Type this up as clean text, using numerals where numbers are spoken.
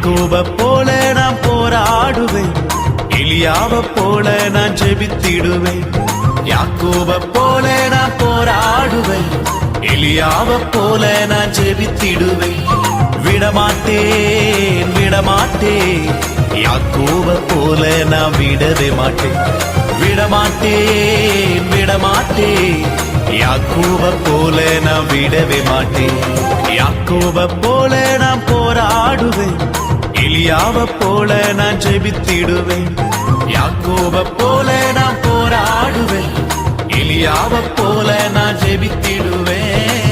யாக்கோப போல நான் போராடுவேன், எலியாவ போல நான் ஜெபித்திடுவேன். யாக்கோப போல நான் போராடுவேன், எலியாவ போல நான் ஜெபித்திடுவேன். விடமாட்டேன் விடமாட்டேன், யாக்கோப போல நான் விடவே மாட்டேன். விடமாட்டேன் விடமாட்டேன், யாக்கோப போல நான் விடவே மாட்டேன். யாக்கோப போல நான் போராடுவேன், எலியாவ போல நான் ஜெபித்திடுவேன். யாக்கோப போல நான் போராடுவேன், எலியாவ போல நான் ஜெபித்திடுவேன்.